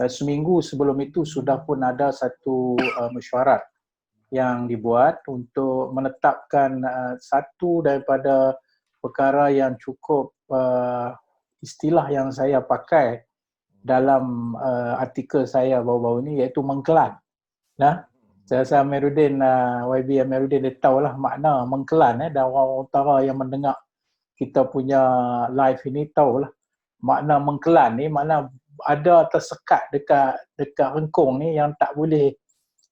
seminggu sebelum itu sudah pun ada satu mesyuarat yang dibuat untuk menetapkan satu daripada perkara yang cukup istilah yang saya pakai dalam artikel saya baru-baru ini, iaitu mengkelan. Nah, saya rasa Amiruddin, YB Amiruddin dia tahulah makna mengkelan, dan orang utara yang mendengar kita punya live ini tahulah makna mengkelan ni. Makna ada tersekat dekat rengkung ni yang tak boleh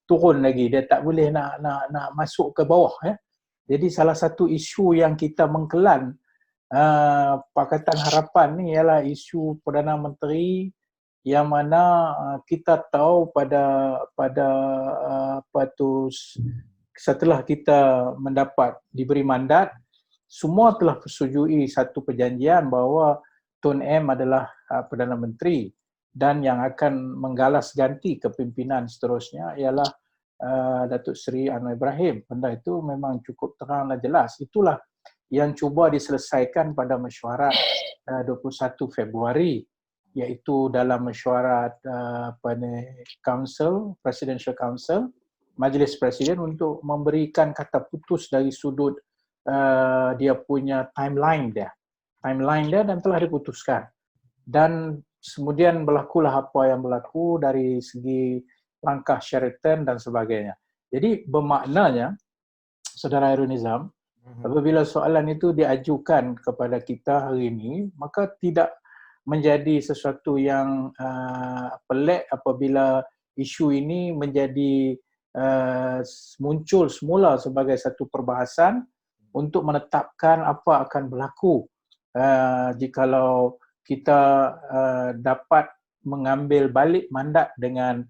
turun lagi, dia tak boleh nak masuk ke bawah, ya. Jadi salah satu isu yang kita mengkelan Pakatan Harapan ni ialah isu Perdana Menteri, yang mana kita tahu pada setelah kita diberi mandat, semua telah persetujui satu perjanjian bahawa Tun M adalah Perdana Menteri, dan yang akan menggalas ganti kepimpinan seterusnya ialah Datuk Seri Anwar Ibrahim. Benda itu memang cukup terang dan jelas. Itulah yang cuba diselesaikan pada mesyuarat 21 Februari, iaitu dalam mesyuarat Council, Presidential Council, Majlis Presiden, untuk memberikan kata putus dari sudut dia punya timeline dia dan telah diputuskan. Dan kemudian berlakulah apa yang berlaku dari segi langkah Sheraton dan sebagainya. Jadi bermaknanya, Saudara Hairul Nizam, apabila soalan itu diajukan kepada kita hari ini, maka tidak menjadi sesuatu yang pelik apabila isu ini menjadi muncul semula sebagai satu perbahasan untuk menetapkan apa akan berlaku jikalau kita dapat mengambil balik mandat dengan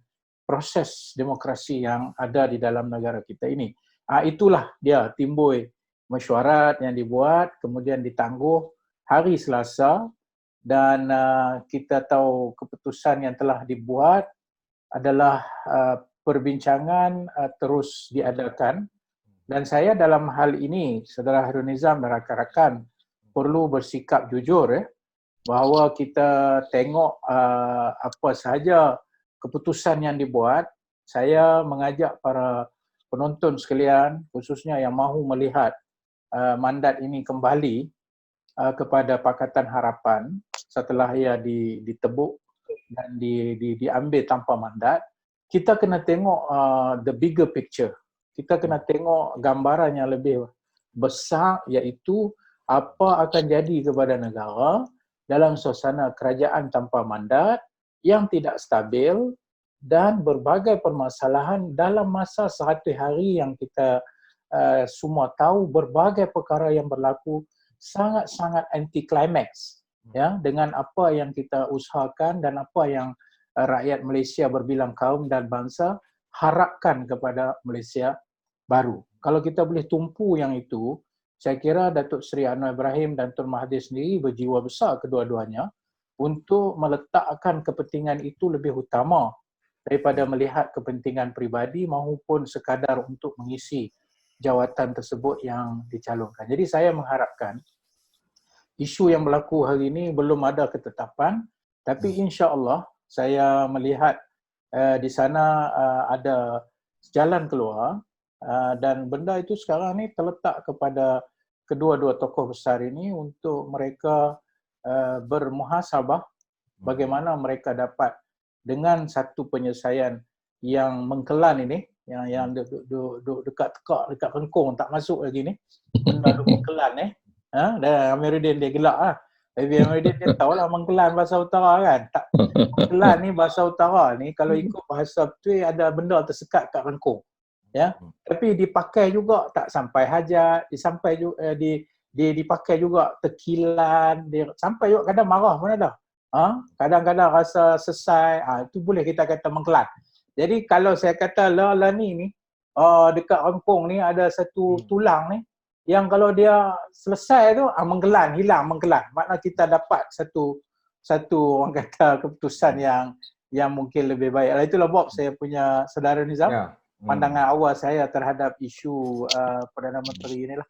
proses demokrasi yang ada di dalam negara kita ini. Itulah dia timbul mesyuarat yang dibuat, kemudian ditangguh hari Selasa, dan kita tahu keputusan yang telah dibuat adalah perbincangan terus diadakan. Dan saya dalam hal ini, Saudara Hairul Nizam dan rakan-rakan, perlu bersikap jujur, bahawa kita tengok apa sahaja keputusan yang dibuat. Saya mengajak para penonton sekalian, khususnya yang mahu melihat mandat ini kembali kepada Pakatan Harapan setelah ia ditebuk dan diambil tanpa mandat, kita kena tengok the bigger picture. Kita kena tengok gambaran yang lebih besar, iaitu apa akan jadi kepada negara dalam suasana kerajaan tanpa mandat yang tidak stabil dan berbagai permasalahan dalam masa 100 hari yang kita semua tahu berbagai perkara yang berlaku sangat-sangat anti-climax, ya, dengan apa yang kita usahakan dan apa yang rakyat Malaysia berbilang kaum dan bangsa harapkan kepada Malaysia baru. Kalau kita boleh tumpu yang itu, saya kira Datuk Seri Anwar Ibrahim dan Tun Mahathir sendiri berjiwa besar kedua-duanya untuk meletakkan kepentingan itu lebih utama daripada melihat kepentingan peribadi maupun sekadar untuk mengisi jawatan tersebut yang dicalonkan. Jadi saya mengharapkan isu yang berlaku hari ini belum ada ketetapan, tapi insya-Allah saya melihat di sana ada jalan keluar, dan benda itu sekarang ni terletak kepada kedua-dua tokoh besar ini untuk mereka bermuhasabah bagaimana mereka dapat dengan satu penyelesaian yang mengkelan ini, yang dekat tekak, dekat rengkung, tak masuk lagi ni, benda duk mengkelan dan Amiruddin dia gelak lah. Tapi Amiruddin dia tahulah mengkelan bahasa utara kan. Mengkelan ni bahasa utara ni, kalau ikut bahasa betul ada benda tersekat kat rengkung. Ya, tapi dipakai juga tak sampai hajat, dipakai juga tekilan, sampai juga kadang marah pun ada. Kadang-kadang rasa sesai, itu boleh kita kata mengkelan. Jadi kalau saya kata lah ni dekat rengkung ni ada satu tulang ni yang kalau dia selesai tu mengkelan, hilang mengkelan. Maknanya kita dapat satu orang kata keputusan yang mungkin lebih baik. Itulah Bob, saya punya Saudara Nizam. Pandangan awal saya terhadap isu Perdana Menteri inilah.